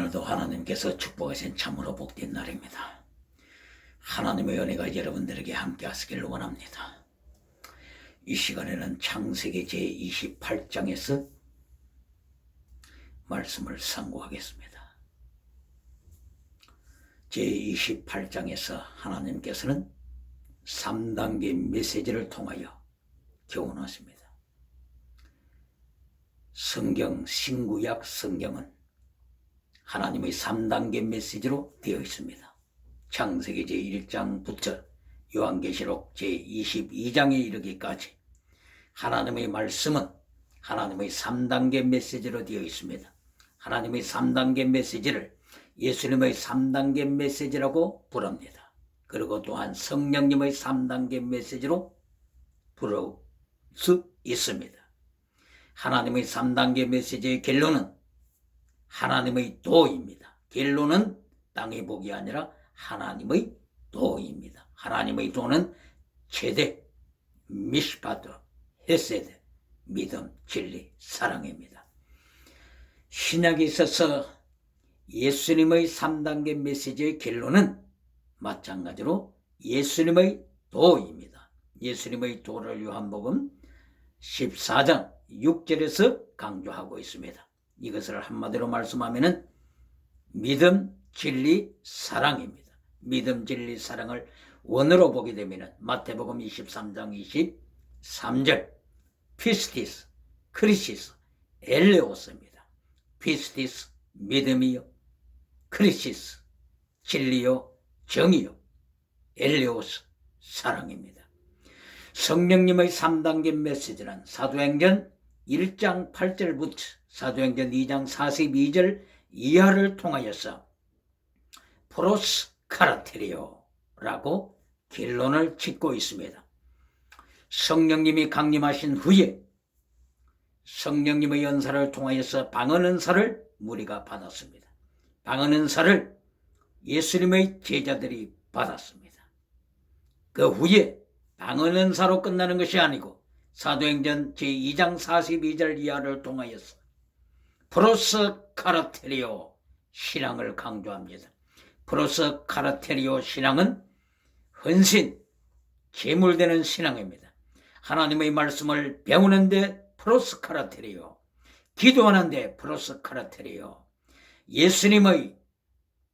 오늘도 하나님께서 축복하신 참으로 복된 날입니다. 하나님의 은혜가 여러분들에게 함께 하시길 원합니다. 이 시간에는 창세기 제28장에서 말씀을 상고하겠습니다. 제28장에서 하나님께서는 3단계 메시지를 통하여 교훈하십니다. 성경, 신구약 성경은 하나님의 3단계 메시지로 되어 있습니다. 창세기 제1장부터 요한계시록 제22장에 이르기까지 하나님의 말씀은 하나님의 3단계 메시지로 되어 있습니다. 하나님의 3단계 메시지를 예수님의 3단계 메시지라고 부릅니다. 그리고 또한 성령님의 3단계 메시지로 부를 수 있습니다. 하나님의 3단계 메시지의 결론은 하나님의 도입니다. 결론은 땅의 복이 아니라 하나님의 도입니다. 하나님의 도는 제대, 미시파트, 헤세드, 믿음, 진리, 사랑입니다. 신약에 있어서 예수님의 3단계 메시지의 결론은 마찬가지로 예수님의 도입니다. 예수님의 도를 요한복음 14장 6절에서 강조하고 있습니다. 이것을 한마디로 말씀하면 믿음, 진리, 사랑입니다. 믿음, 진리, 사랑을 원어로 보게 되면 마태복음 23장 23절 피스티스, 크리시스, 엘레오스입니다. 피스티스, 믿음이요, 크리시스, 진리요, 정이요, 엘레오스, 사랑입니다. 성령님의 3단계 메시지는 사도행전 1장 8절부터 사도행전 2장 42절 이하를 통하여서 프로스 카라테리오라고 결론을 짓고 있습니다. 성령님이 강림하신 후에 성령님의 연사를 통하여서 방언은사를 무리가 받았습니다. 방언은사를 예수님의 제자들이 받았습니다. 그 후에 방언은사로 끝나는 것이 아니고 사도행전 제2장 42절 이하를 통하여서 프로스 카라테리오 신앙을 강조합니다. 프로스 카라테리오 신앙은 헌신, 제물되는 신앙입니다. 하나님의 말씀을 배우는데 프로스 카라테리오, 기도하는데 프로스 카라테리오, 예수님의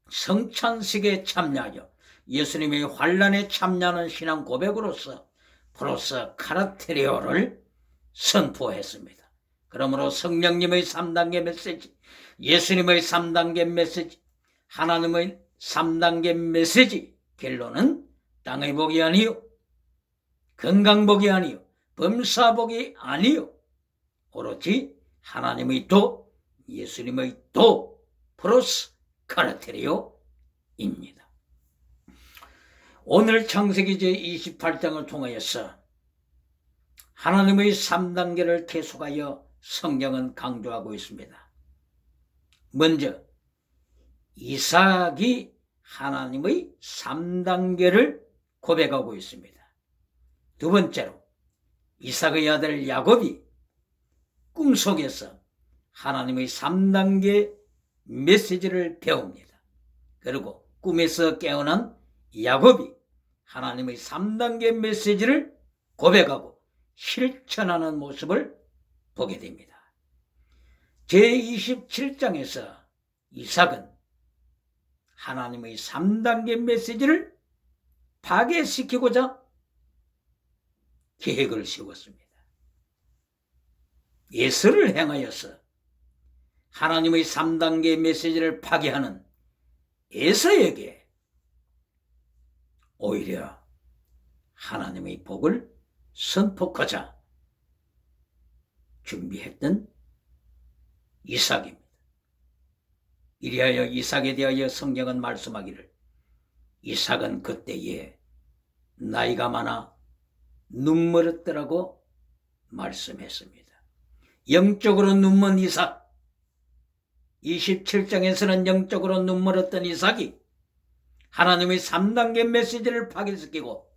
성찬식에 참여하여 예수님의 환란에 참여하는 신앙 고백으로서 프로스 카라테리오를 선포했습니다. 그러므로 성령님의 3단계 메시지, 예수님의 3단계 메시지, 하나님의 3단계 메시지 결론은 땅의 복이 아니요, 건강복이 아니요, 범사복이 아니요, 오로지 하나님의 도, 예수님의 도, 프로스 카라테리오입니다. 오늘 창세기 제28장을 통하여서 하나님의 3단계를 계속하여 성경은 강조하고 있습니다. 먼저 이삭이 하나님의 3단계를 고백하고 있습니다. 두 번째로 이삭의 아들 야곱이 꿈속에서 하나님의 3단계 메시지를 배웁니다. 그리고 꿈에서 깨어난 야곱이 하나님의 3단계 메시지를 고백하고 실천하는 모습을 보게 됩니다. 제27장에서 이삭은 하나님의 3단계 메시지를 파괴시키고자 계획을 세웠습니다. 예서를 행하여서 하나님의 3단계 메시지를 파괴하는 에서에게 오히려 하나님의 복을 선포하자 준비했던 이삭입니다. 이리하여 이삭에 대하여 성경은 말씀하기를 이삭은 그때에 나이가 많아 눈멀었더라고 말씀했습니다. 영적으로 눈먼 이삭, 27장에서는 영적으로 눈멀었던 이삭이 하나님의 3단계 메시지를 파괴시키고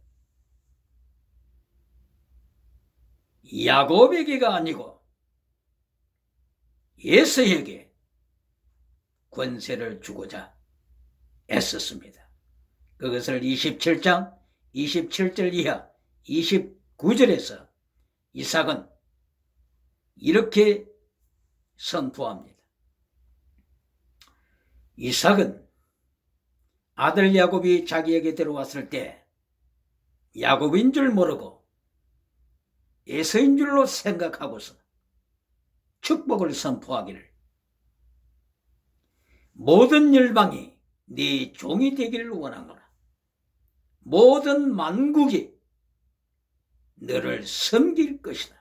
야곱에게가 아니고 에서에게 권세를 주고자 애썼습니다. 그것을 27장 27절 이하 29절에서 이삭은 이렇게 선포합니다. 이삭은 아들 야곱이 자기에게 들어왔을 때 야곱인 줄 모르고 에서인 줄로 생각하고서 축복을 선포하기를 모든 열방이 네 종이 되기를 원하노라. 모든 만국이 너를 섬길 것이다.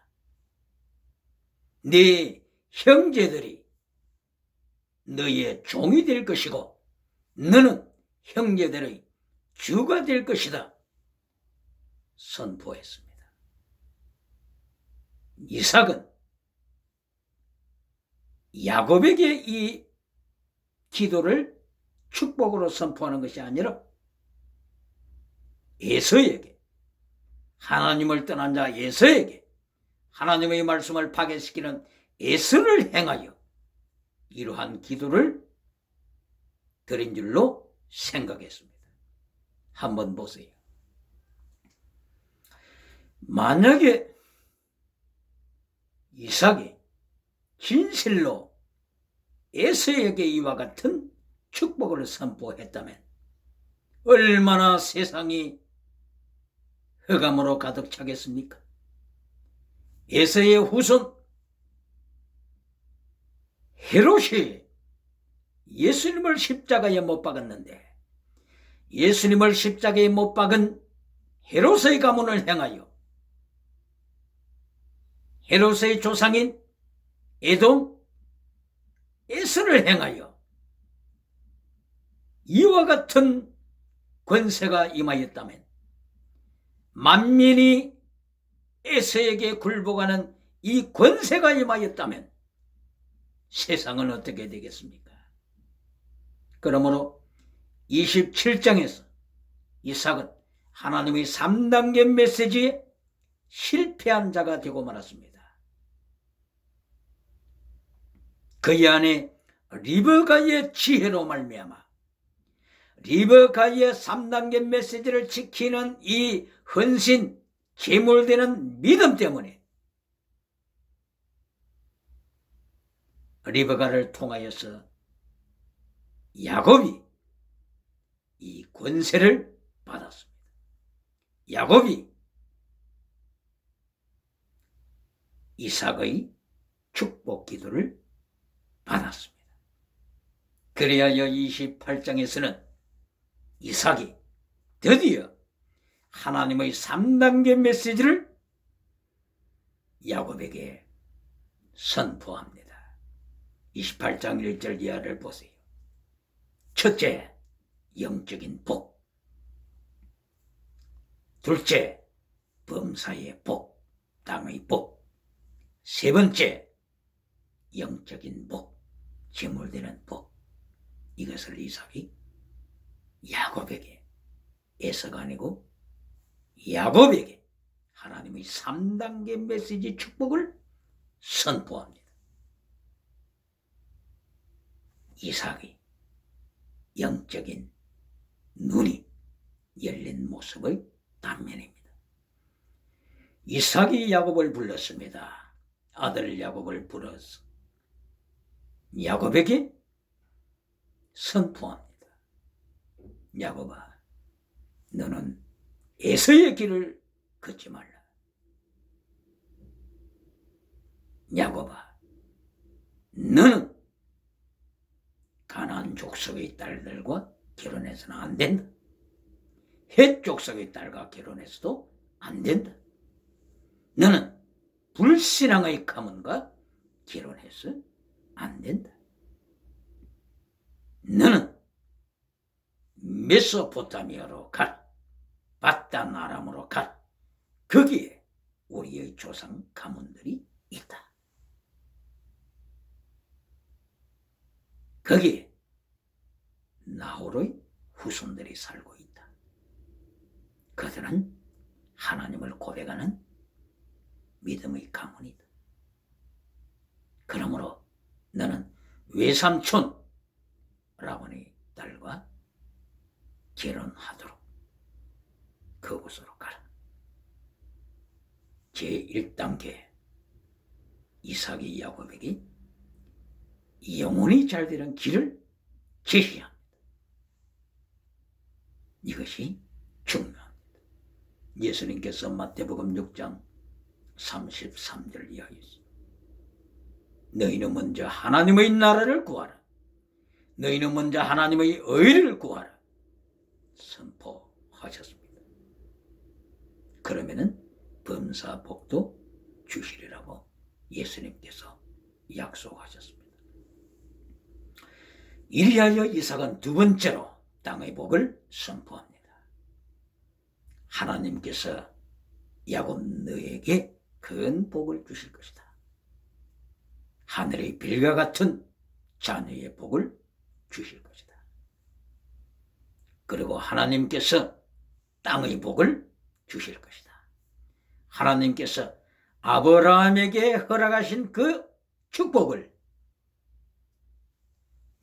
네 형제들이 너의 종이 될 것이고 너는 형제들의 주가 될 것이다. 선포했습니다. 이삭은 야곱에게 이 기도를 축복으로 선포하는 것이 아니라 에서에게, 하나님을 떠난 자 에서에게 하나님의 말씀을 파괴시키는 에서를 행하여 이러한 기도를 드린 줄로 생각했습니다. 한번 보세요. 만약에 이삭이 진실로 에서에게 이와 같은 축복을 선포했다면 얼마나 세상이 흑암으로 가득 차겠습니까? 에서의 후손 헤롯이 예수님을 십자가에 못 박았는데 예수님을 십자가에 못 박은 헤롯의 가문을 행하여 헤롯의 조상인 에돔 에서를 행하여 이와 같은 권세가 임하였다면 만민이 에서에게 굴복하는 이 권세가 임하였다면 세상은 어떻게 되겠습니까? 그러므로 27장에서 이삭은 하나님의 3단계 메시지에 실패한 자가 되고 말았습니다. 그의 아내 리브가의 지혜로 말미암아 리브가의 3단계 메시지를 지키는 이 헌신, 제물되는 믿음 때문에 리브가를 통하여서 야곱이 이 권세를 받았습니다. 야곱이 이삭의 축복 기도를 받았습니다. 그리하여 28장에서는 이삭이 드디어 하나님의 3단계 메시지를 야곱에게 선포합니다. 28장 1절 이하를 보세요. 첫째, 영적인 복. 둘째, 범사의 복, 땅의 복. 세 번째, 영적인 복, 제물되는 복. 이것을 이삭이 야곱에게, 에서가 아니고 야곱에게 하나님의 3단계 메시지 축복을 선포합니다. 이삭이 영적인 눈이 열린 모습의 단면입니다. 이삭이 야곱을 불렀습니다. 아들 야곱을 불러서 야곱에게 선포합니다. 야곱아, 너는 에서의 길을 걷지 말라. 야곱아, 너는 가나안 족속의 딸들과 결혼해서는 안 된다. 헷 족속의 딸과 결혼해서도 안 된다. 너는 불신앙의 가문과 결혼해서 안 된다. 너는 메소포타미아로 가라. 바단 아람으로 가라. 거기에 우리의 조상 가문들이 있다. 거기에 나홀의 후손들이 살고 있다. 그들은 하나님을 고백하는 믿음의 가문이다. 그러므로 너는 외삼촌 결혼하도록 그곳으로 가라. 제1단계 이삭이 야곱에게 영혼이 잘 되는 길을 제시합니다. 이것이 중요합니다. 예수님께서 마태복음 6장 33절 이하였습니다. 너희는 먼저 하나님의 나라를 구하라. 너희는 먼저 하나님의 의를 구하라. 선포하셨습니다. 그러면은 범사복도 주시리라고 예수님께서 약속하셨습니다. 이리하여 이삭은 두 번째로 땅의 복을 선포합니다. 하나님께서 야곱 너에게 큰 복을 주실 것이다. 하늘의 별과 같은 자녀의 복을 주실 것이다. 그리고 하나님께서 땅의 복을 주실 것이다. 하나님께서 아브라함에게 허락하신 그 축복을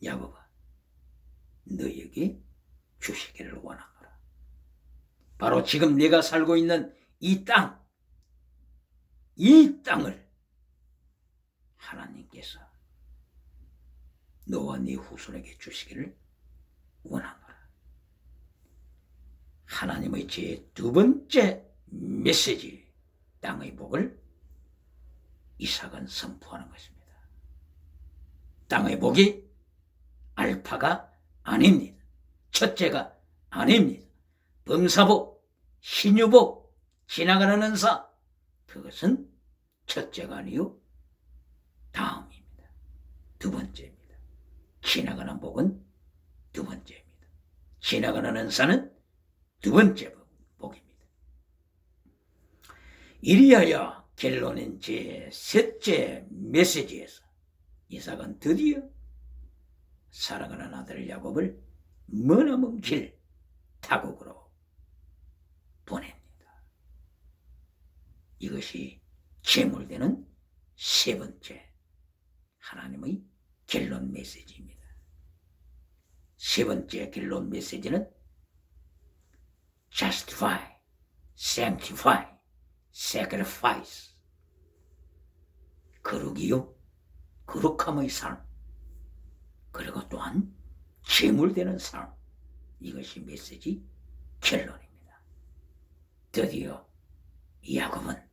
야곱아 너에게 주시기를 원하노라. 바로 지금 내가 살고 있는 이 땅을 하나님께서 너와 네 후손에게 주시기를 원하노라. 하나님의 제2 번째 메시지, 땅의 복을 이삭은 선포하는 것입니다. 땅의 복이 알파가 아닙니다. 첫째가 아닙니다. 범사복, 신유복, 지나가는 은사, 그것은 첫째가 아니요 다음입니다. 두 번째입니다. 지나가는 복은 두 번째입니다. 지나가는 은사는 두 번째 복입니다. 이리하여 결론은 제3째 메시지에서 이삭은 드디어 사랑하는 아들 야곱을 머나먼 길 타국으로 보냅니다. 이것이 제물되는 세 번째 하나님의 결론 메시지입니다. 세 번째 결론 메시지는 justify, sanctify, sacrifice. 거룩이요, 거룩함의 삶, 그리고 또한 제물되는 삶. 이것이 메시지 결론입니다. 드디어 야곱은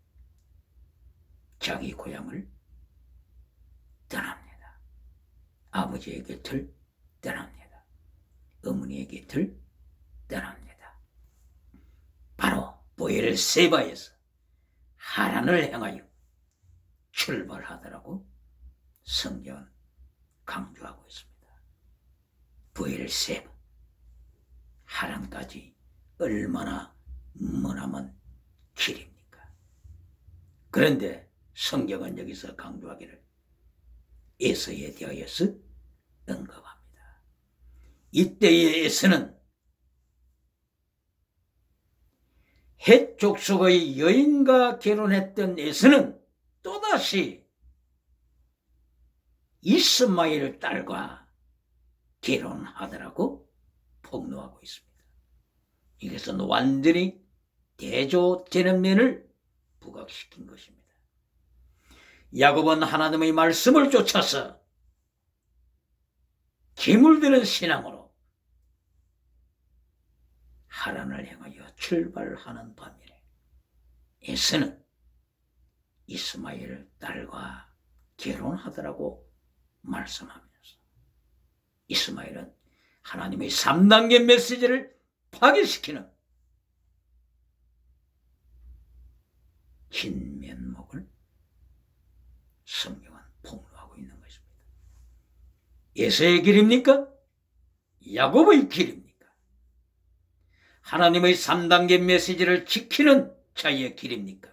자기 고향을 떠납니다. 아버지의 곁을 떠납니다. 어머니의 곁을 떠납니다. 바로 브엘세바에서 하란을 향하여 출발하더라고 성경은 강조하고 있습니다. 브엘세바, 하란까지 얼마나 머나먼 길입니까? 그런데 성경은 여기서 강조하기를 에서에 대하여서 언급합니다. 이때의 에서는 헷 족속의 여인과 결혼했던 에서는 또다시 이스마엘 딸과 결혼하더라고 폭로하고 있습니다. 이것은 완전히 대조되는 면을 부각시킨 것입니다. 야곱은 하나님의 말씀을 쫓아서 기물드는 신앙으로 하란을 향하여 출발하는 반면에 에서는 이스마엘 딸과 결혼하더라고 말씀하면서 이스마엘은 하나님의 3단계 메시지를 파괴시키는 긴 면목을 성경은 폭로하고 있는 것입니다. 에서의 길입니까? 야곱의 길입니까? 하나님의 3단계 메시지를 지키는 자의 길입니까?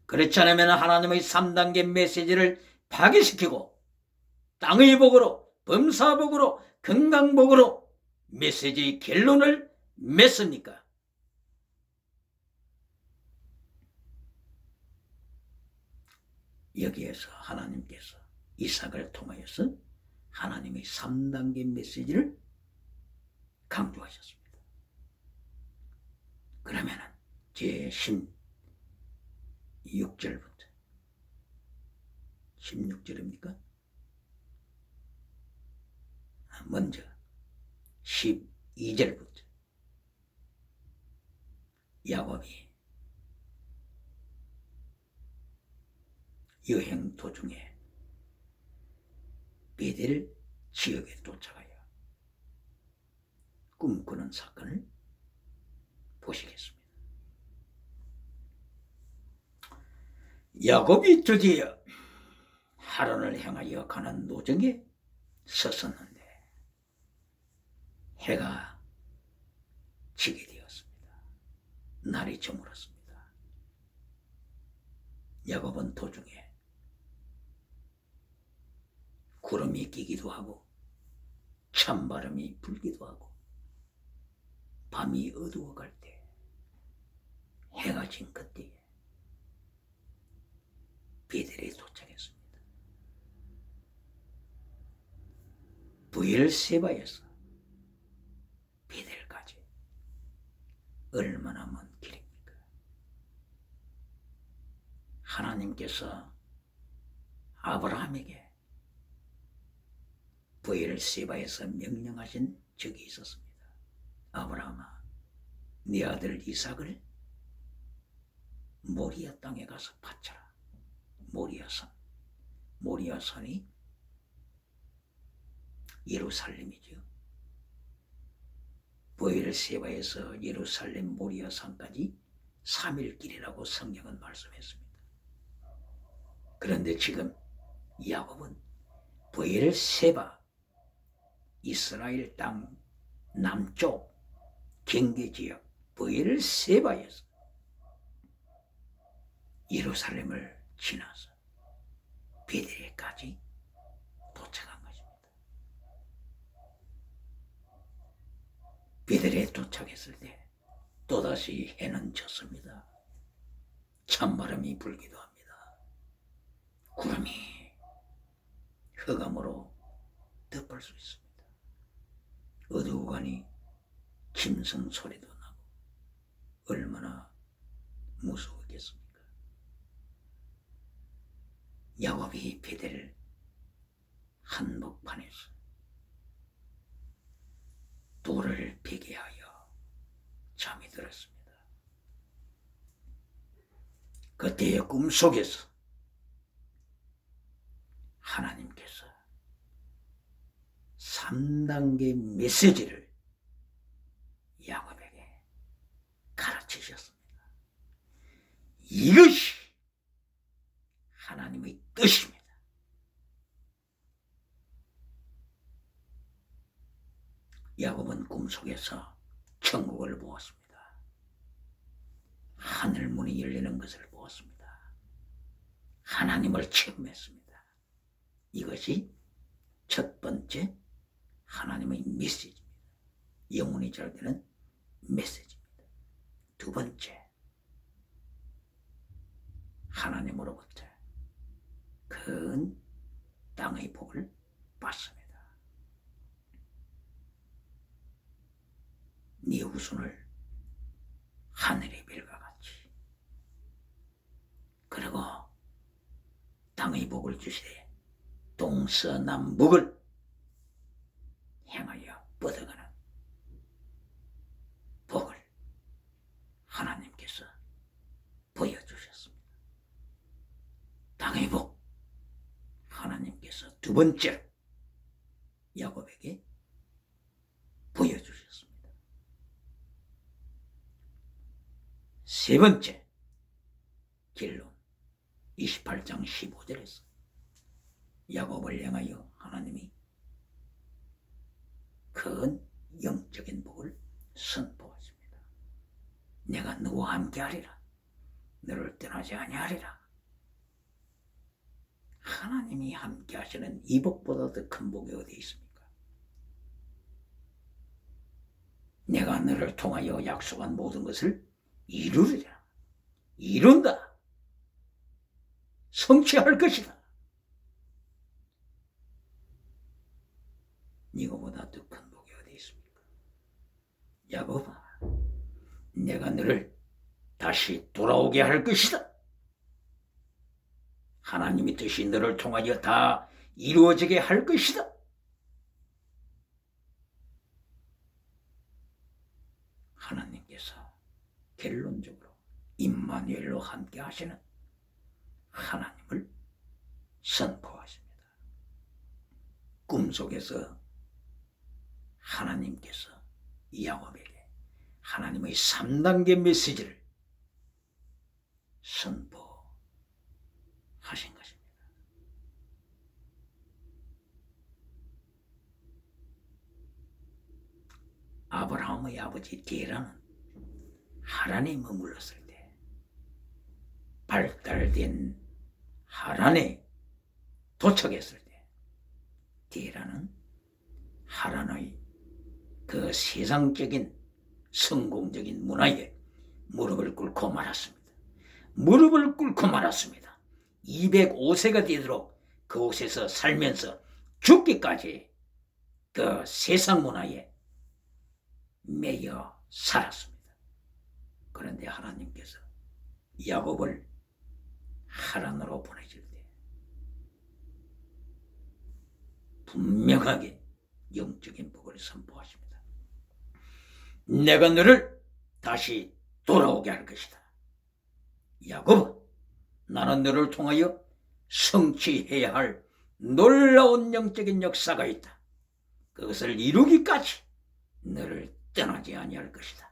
그렇지 않으면 하나님의 3단계 메시지를 파괴시키고 땅의 복으로, 범사복으로, 건강복으로 메시지의 결론을 맺습니까? 여기에서 하나님께서 이삭을 통하여서 하나님의 3단계 메시지를 강조하셨습니다. 그러면은 제 16절부터 16절입니까? 먼저 12절부터 야곱이 여행 도중에 베델 지역에 도착하여 꿈꾸는 사건을 보시겠습니다. 야곱이 드디어 하란을 향하여 가는 노정에 섰었는데 해가 지게 되었습니다. 날이 저물었습니다. 야곱은 도중에 구름이 끼기도 하고 찬바람이 불기도 하고 밤이 어두워갈 때 해가 진 그때에 베델에 도착했습니다. 브엘세바에서 베델까지 얼마나 먼 길입니까? 하나님께서 아브라함에게 브엘세바에서 명령하신 적이 있었습니다. 아브라함아, 네 아들 이삭을 모리아 땅에 가서 바쳐라. 모리아산이 예루살렘이죠. 브엘세바에서 예루살렘 모리아산까지 3일 길이라고 성경은 말씀했습니다. 그런데 지금 야곱은 브엘세바, 이스라엘 땅 남쪽 경계지역 브엘세바에서 예루살렘을 지나서 베델에까지 도착한 것입니다. 베델에 도착했을 때 또다시 해는 졌습니다. 찬바람이 불기도 합니다. 구름이 흑암으로 덮을 수 있습니다. 어두워가니 짐승 소리도 나고 얼마나 무서웠겠습니까? 야곱이 베델 한복판에서 돌을 베게 하여 잠이 들었습니다. 그때의 꿈속에서 하나님께서 3단계 메시지를 야곱에게 가르치셨습니다. 이것이 하나님의 뜻입니다. 야곱은 꿈속에서 천국을 보았습니다. 하늘문이 열리는 것을 보았습니다. 하나님을 체험했습니다. 이것이 첫 번째 하나님의 메시지입니다. 영혼이 절되는 메시지입니다. 두 번째, 하나님으로부터 큰 땅의 복을 받습니다. 네 후손을 하늘의 별과 같이, 그리고 땅의 복을 주시되 동서남북을 행하여 뻗어가는 복을 하나님께서 보여주셨습니다. 땅의 복, 하나님께서 두 번째로 야곱에게 보여주셨습니다. 세 번째, 결론 28장 15절에서 야곱을 향하여 하나님이 큰 영적인 복을 선포하십니다. 내가 너와 함께하리라. 너를 떠나지 아니하리라. 하나님이 함께하시는 이 복보다 더 큰 복이 어디 있습니까? 내가 너를 통하여 약속한 모든 것을 이루리라. 이룬다. 성취할 것이다. 이거보다 더 큰 복이 어디 있습니까? 야곱아, 내가 너를 다시 돌아오게 할 것이다. 하나님의 뜻이 너를 통하여 다 이루어지게 할 것이다. 하나님께서 결론적으로 임마누엘로 함께 하시는 하나님을 선포하십니다. 꿈속에서 하나님께서 야곱에게 하나님의 3단계 메시지를 선포하신 것입니다. 아브라함의 아버지 데라는 하란에 머물렀을 때 발달된 하란에 도착했을 때 데라는 하란의 그 세상적인 성공적인 문화에 무릎을 꿇고 말았습니다. 무릎을 꿇고 말았습니다. 205세가 되도록 그곳에서 살면서 죽기까지 그 세상 문화에 매여 살았습니다. 그런데 하나님께서 야곱을 하란으로 보내실 때 분명하게 영적인 복을 선포하십니다. 내가 너를 다시 돌아오게 할 것이다. 야곱아, 나는 너를 통하여 성취해야 할 놀라운 영적인 역사가 있다. 그것을 이루기까지 너를 떠나지 아니할 것이다.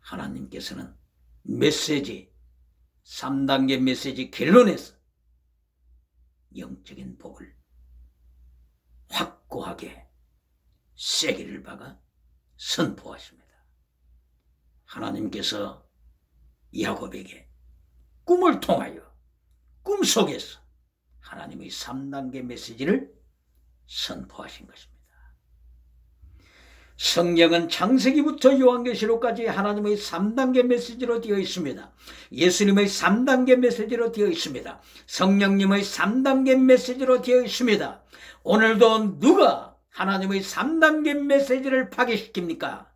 하나님께서는 메시지 3단계 메시지 결론에서 영적인 복을 확고하게 세기를 박아 선포하십니다. 하나님께서 야곱에게 꿈을 통하여 꿈속에서 하나님의 3단계 메시지를 선포하신 것입니다. 성경은 창세기부터 요한계시록까지 하나님의 3단계 메시지로 되어 있습니다. 예수님의 3단계 메시지로 되어 있습니다. 성령님의 3단계 메시지로 되어 있습니다. 오늘도 누가 하나님의 3단계 메시지를 파괴시킵니까?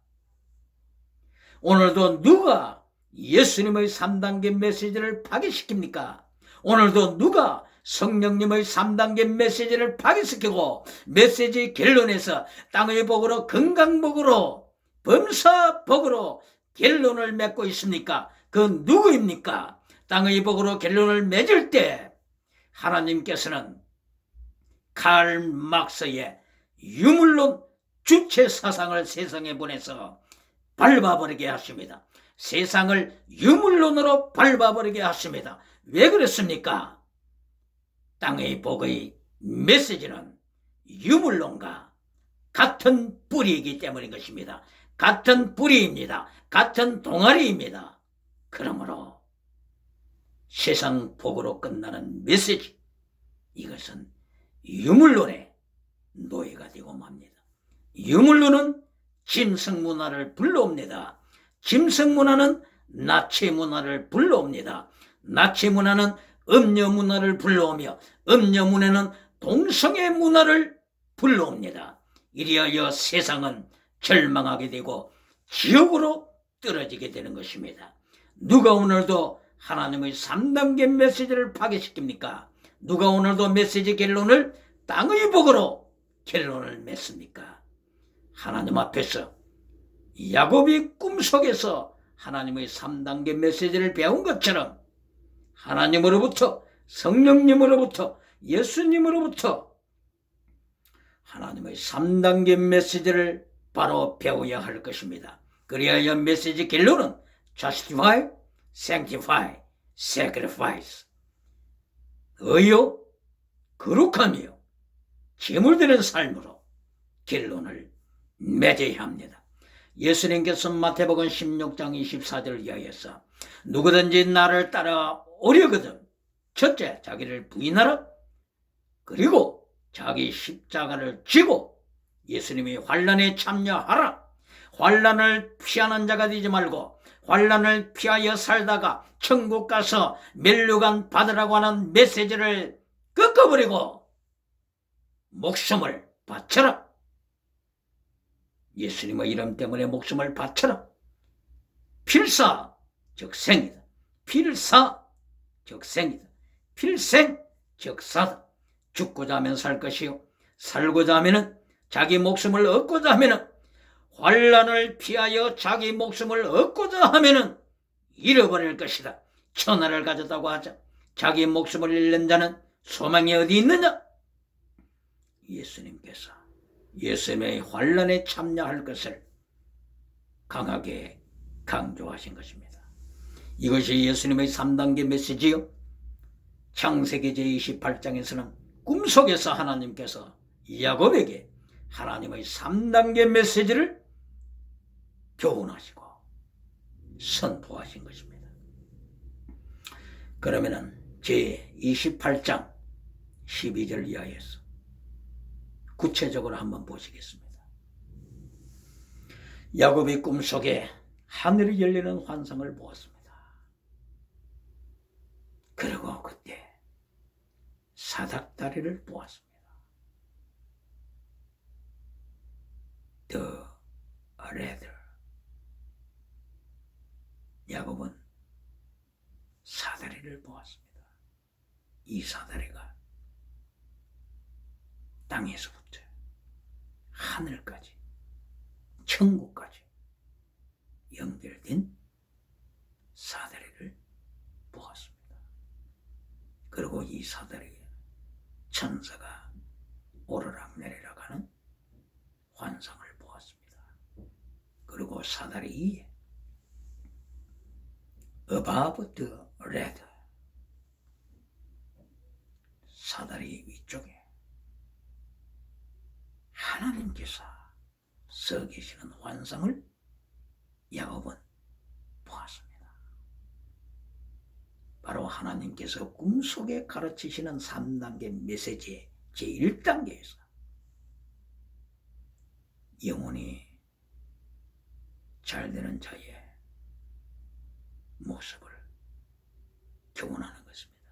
오늘도 누가 예수님의 3단계 메시지를 파괴시킵니까? 오늘도 누가 성령님의 3단계 메시지를 파괴시키고 메시지 결론에서 땅의 복으로 건강복으로 범사복으로 결론을 맺고 있습니까? 그 누구입니까? 땅의 복으로 결론을 맺을 때 하나님께서는 칼 막스의 유물론 주체 사상을 세상에 보내서 밟아버리게 하십니다. 세상을 유물론으로 밟아버리게 하십니다. 왜 그렇습니까? 땅의 복의 메시지는 유물론과 같은 뿌리이기 때문인 것입니다. 같은 뿌리입니다. 같은 동아리입니다. 그러므로 세상 복으로 끝나는 메시지, 이것은 유물론의 노예가 되고 맙니다. 유물론은 짐승 문화를 불러옵니다. 짐승 문화는 나치 문화를 불러옵니다. 나치 문화는 음녀 문화를 불러오며 음녀 문화는 동성애 문화를 불러옵니다. 이리하여 세상은 절망하게 되고 지옥으로 떨어지게 되는 것입니다. 누가 오늘도 하나님의 3단계 메시지를 파괴시킵니까? 누가 오늘도 메시지 결론을 땅의 복으로 결론을 맺습니까? 하나님 앞에서 야곱이 꿈속에서 하나님의 3단계 메시지를 배운 것처럼 하나님으로부터, 성령님으로부터, 예수님으로부터 하나님의 3단계 메시지를 바로 배워야 할 것입니다. 그래야 메시지 결론은 justify, sanctify, sacrifice, 의요, 거룩하며 제물되는 삶으로 결론을 맺어야 합니다. 예수님께서 마태복음 16장 24절을 이하여서 누구든지 나를 따라오려거든 첫째 자기를 부인하라, 그리고 자기 십자가를 지고 예수님이 환난에 참여하라. 환난을 피하는 자가 되지 말고 환난을 피하여 살다가 천국 가서 멸류관 받으라고 하는 메시지를 꺾어버리고 목숨을 바쳐라. 예수님의 이름 때문에 목숨을 바쳐라. 필사 즉 생이다. 필사 즉 생이다. 필생 즉 사다. 죽고자 하면 살 것이요 살고자 하면 자기 목숨을 얻고자 하면 환난을 피하여 자기 목숨을 얻고자 하면 잃어버릴 것이다. 천하를 가졌다고 하자 자기 목숨을 잃는 자는 소망이 어디 있느냐? 예수님께서 예수님의 환난에 참여할 것을 강하게 강조하신 것입니다. 이것이 예수님의 3단계 메시지요. 창세기 제28장에서는 꿈속에서 하나님께서 야곱에게 하나님의 3단계 메시지를 교훈하시고 선포하신 것입니다. 그러면은 제28장 12절 이하에서 구체적으로 한번 보시겠습니다. 야곱이 꿈속에 하늘이 열리는 환상을 보았습니다. 그리고 그때 사닥다리를 보았습니다. The ladder. 야곱은 사다리를 보았습니다. 이 사다리가 땅에서부터 하늘까지 천국까지 연결된 사다리를 보았습니다. 그리고 이 사다리에 천사가 오르락내리락 하는 환상을 보았습니다. 그리고 사다리 위에 above the ladder, 사다리 위쪽에 하나님께서 서 계시는 환상을 야곱은 보았습니다. 바로 하나님께서 꿈속에 가르치시는 3단계 메시지의 제1단계에서 영혼이 잘되는 자의 모습을 교훈하는 것입니다.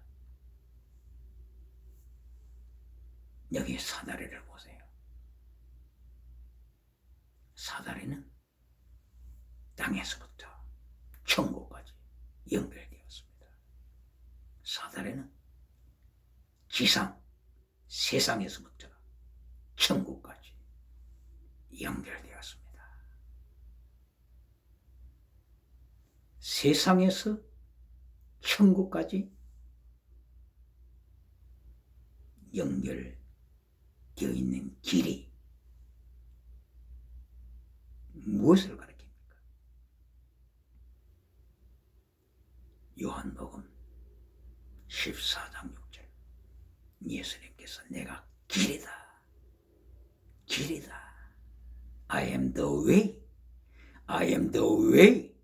여기 사다리를 보세요. 사다리는 땅에서부터 천국까지 연결되었습니다. 사다리는 지상, 세상에서부터 천국까지 연결되었습니다. 세상에서 천국까지 연결되어 있는 길이 무엇을 가리킵니까? 요한복음 14장 6절 예수님께서 내가 길이다. 길이다. I am the way. I am the way.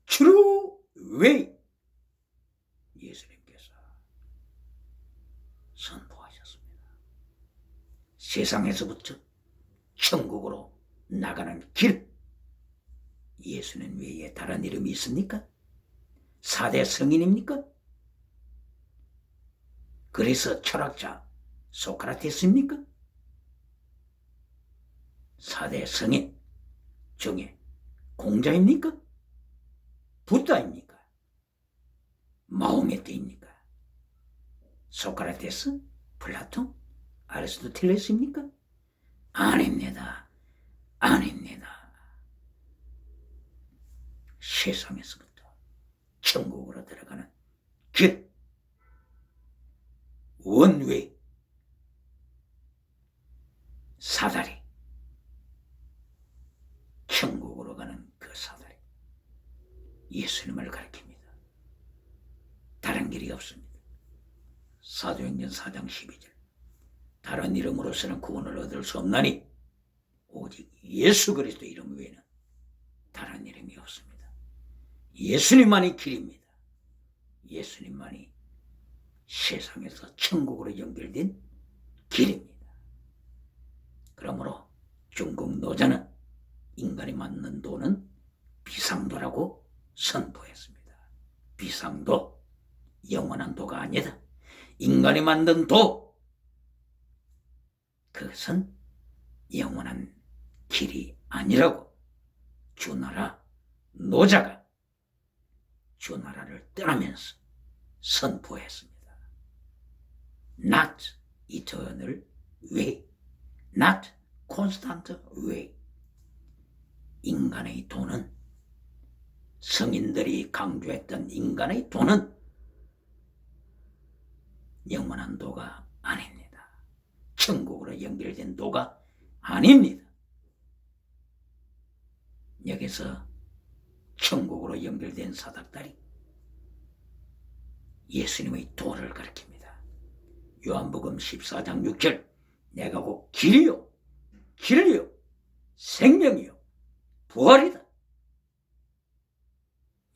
True way. 예수님께서 선포하셨습니다. 세상에서부터 천국으로 나가는 길. 예수님 외에 다른 이름이 있습니까? 4대 성인입니까? 그래서 철학자 소크라테스입니까? 4대 성인 중에 공자입니까? 부다입니까? 마호메트입니까? 소크라테스? 플라톤? 아리스토텔레스입니까? 아닙니다. 아닙니다. 세상에서부터 천국으로 들어가는 길, 원웨이, 사다리, 천국으로 가는 그 사다리, 예수님을 가리킵니다. 다른 길이 없습니다. 사도행전 4장 12절 다른 이름으로서는 구원을 얻을 수 없나니 오직 예수 그리스도 이름 외에는 다른 이름이 없습니다. 예수님만이 길입니다. 예수님만이 세상에서 천국으로 연결된 길입니다. 그러므로 중국 노자는 인간이 만든 도는 비상도라고 선포했습니다. 비상도, 영원한 도가 아니다. 인간이 만든 도, 그것은 영원한 길이 아니라고 주나라 노자가 주나라를 떠나면서 선포했습니다. Not eternal way, not constant way. 인간의 도는, 성인들이 강조했던 인간의 도는 영원한 도가 아닙니다. 천국으로 연결된 도가 아닙니다. 여기서 천국으로 연결된 사닥다리, 예수님의 도를 가리킵니다. 요한복음 14장 6절, 내가 곧 길이요 진리요 생명이요 부활이다.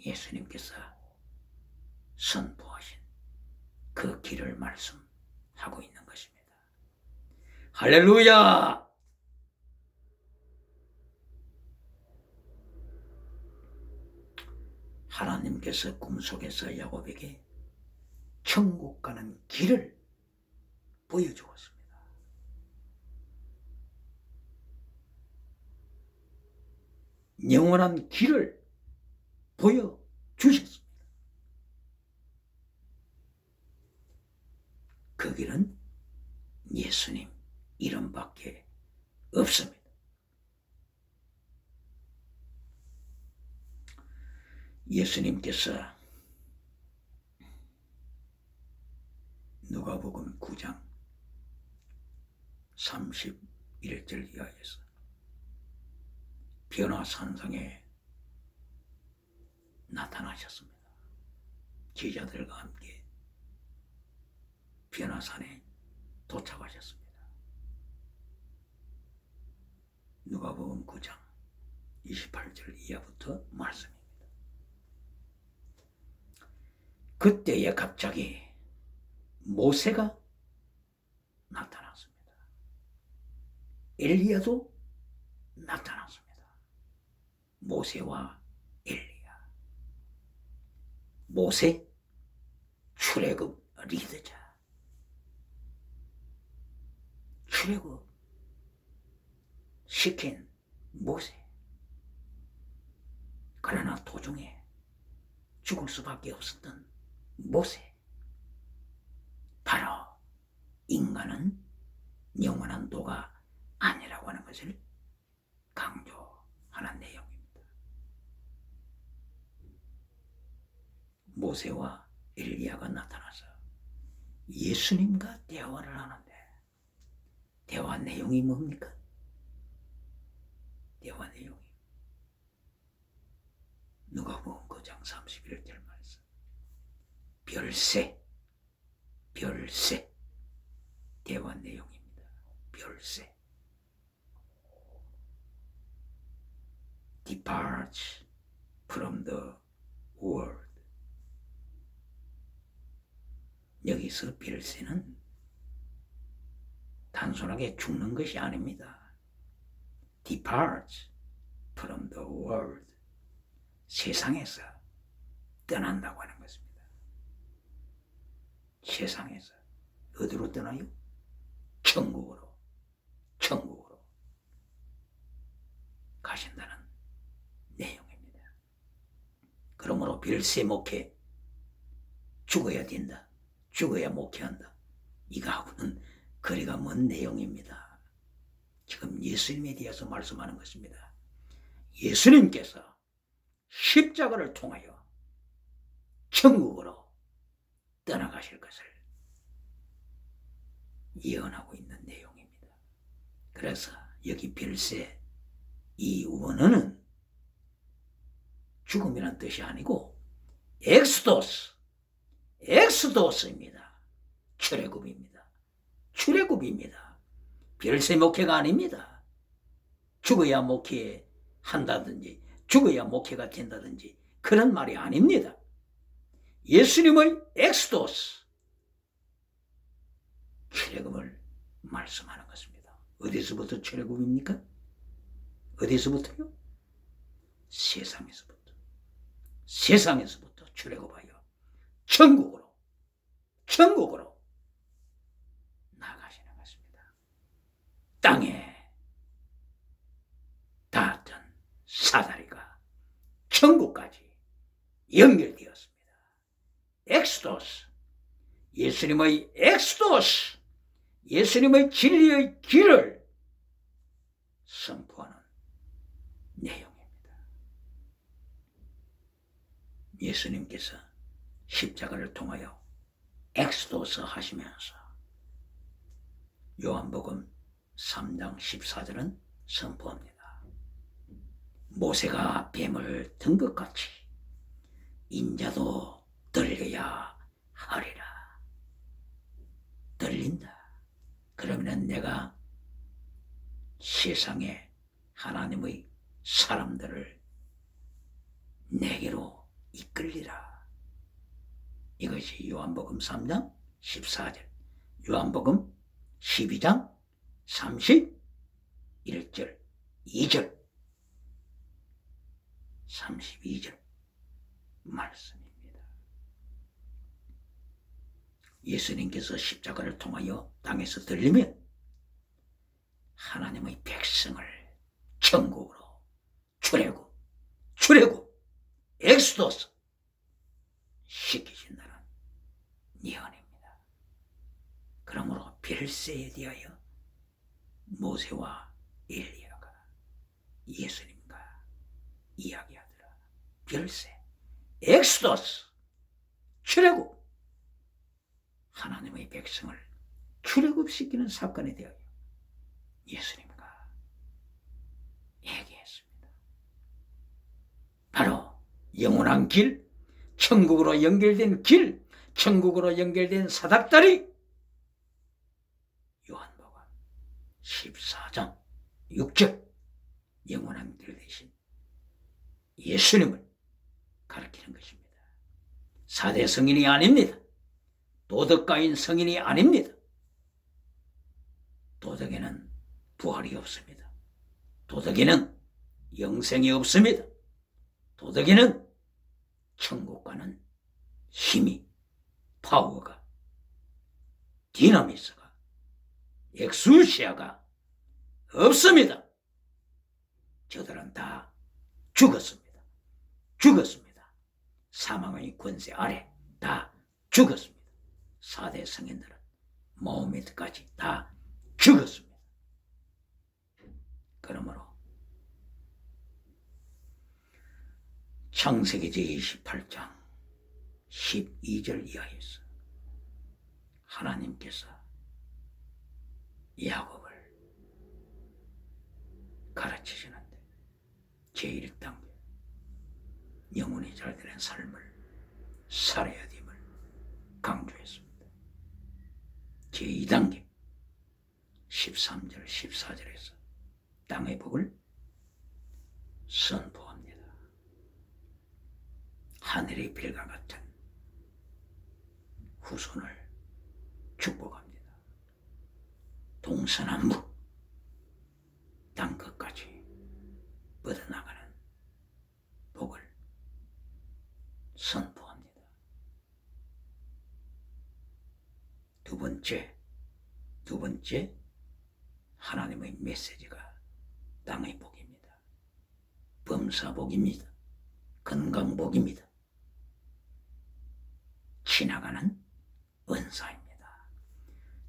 예수님께서 선포하신 그 길을 말씀하고 있는 것입니다. 할렐루야! 하나님께서 꿈속에서 야곱에게 천국 가는 길을 보여주었습니다. 영원한 길을 보여주셨습니다. 그 길은 예수님 이름밖에 없습니다. 예수님께서 누가복음 9장 31절 이하에서 변화산상에 나타나셨습니다. 제자들과 함께 변화산에 도착하셨습니다. 누가복음 9장 28절 이하부터 말씀입니다. 그때에 갑자기 모세가 나타났습니다. 엘리야도 나타났습니다. 모세와 엘리야. 모세 출애굽 리더자. 출애굽 시킨 모세. 그러나 도중에 죽을 수밖에 없었던 모세. 바로 인간은 영원한 도가 아니라고 하는 것을 강조하는 내용입니다. 모세와 엘리야가 나타나서 예수님과 대화를 하는데, 대화 내용이 뭡니까? 대화 내용이 누가복음 9장 31절 말씀. 별세 대화 내용입니다. 별세. Depart from the world. 여기서 별세는 단순하게 죽는 것이 아닙니다. Depart from the world. 세상에서 떠난다고 하는 것입니다. 세상에서 어디로 떠나요? 천국으로 가신다는 내용입니다. 그러므로 별세 목회, 죽어야 된다, 죽어야 목회한다, 이거하고는 거리가 먼 내용입니다. 지금 예수님에 대해서 말씀하는 것입니다. 예수님께서 십자가를 통하여 천국으로 떠나가실 것을 예언하고 있는 내용입니다. 그래서 여기 별세 이 원어는 죽음이란 뜻이 아니고 엑스도스입니다. 출애굽입니다. 별세 목회가 아닙니다. 죽어야 목회한다든지 죽어야 목회가 된다든지 그런 말이 아닙니다. 예수님의 엑스도스, 출애굽을 말씀하는 것입니다. 어디서부터 출애굽입니까? 어디서부터요? 세상에서부터 출애굽하여 천국으로 나가시는 것입니다. 땅에 다 천국까지 연결되었습니다. 엑소도스, 예수님의 엑소도스, 예수님의 진리의 길을 선포하는 내용입니다. 예수님께서 십자가를 통하여 엑소도스 하시면서 요한복음 3장 14절은 선포합니다. 모세가 뱀을 든 것 같이 인자도 들려야 하리라. 들린다. 그러면 내가 세상에 하나님의 사람들을 내게로 이끌리라. 이것이 요한복음 3장 14절, 요한복음 12장 31절, 2절, 32절 말씀입니다. 예수님께서 십자가를 통하여 땅에서 들리면 하나님의 백성을 천국으로 출애굽, 엑소도스 시키신다는 예언입니다. 그러므로 별세에 대하여 모세와 엘리야가 예수님과 이야기하더라. 별세, 엑소도스, 출애굽, 하나님의 백성을 출애굽시키는 사건에 대하여 예수님과 얘기했습니다. 바로 영원한 길, 천국으로 연결된 길, 천국으로 연결된 사닥다리, 요한복음 14장 6절, 영원한 길 대신 예수님을 가르치는 것입니다. 4대 성인이 아닙니다. 도덕가인 성인이 아닙니다. 도덕에는 부활이 없습니다. 도덕에는 영생이 없습니다. 도덕에는 천국과는 힘이, 파워가, 디나미스가, 엑수시아가 없습니다. 저들은 다 죽었습니다. 사망의 권세 아래 다 죽었습니다. 4대 성인들은 모하메드까지 다 죽었습니다. 그러므로 창세기 제28장 12절 이하에서 하나님께서 야곱을 가르치시는데 제1단계 영혼이 잘 되는 삶을 살아야 됨을 강조했습니다. 제2단계 13절 14절에서 땅의 복을 선포합니다. 하늘의 별과 같은 후손을 축복합니다. 동서남북 땅끝까지 뻗어나가는 복을 선포합니다. 두 번째 하나님의 메시지가 땅의 복입니다. 범사복입니다. 건강복입니다. 지나가는 은사입니다.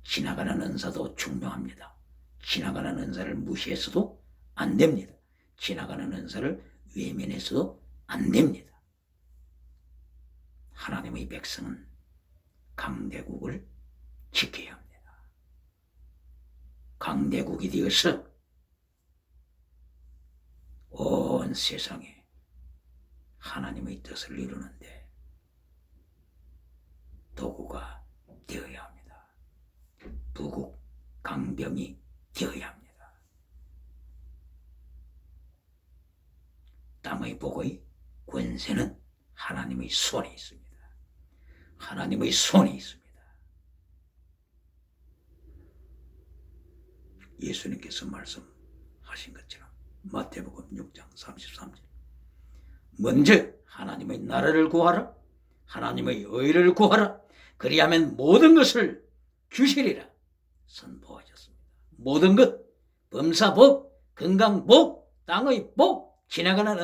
지나가는 은사도 중요합니다. 지나가는 은사를 무시해서도 안 됩니다. 지나가는 은사를 외면해서도 안 됩니다. 하나님의 백성은 강대국을 지켜야 합니다. 강대국이 되어서 온 세상에 하나님의 뜻을 이루는데 도구가 되어야 합니다. 부국 강병이 되어야 합니다. 땅의 복의 권세는 하나님의 손에 있습니다. 하나님의 손에 있습니다. 예수님께서 말씀하신 것처럼 마태복음 6장 33절 먼저 하나님의 나라를 구하라. 하나님의 의를 구하라. 그리하면 모든 것을 주시리라 선포하셨습니다. 모든 것, 범사복, 건강복, 땅의 복, 지나가는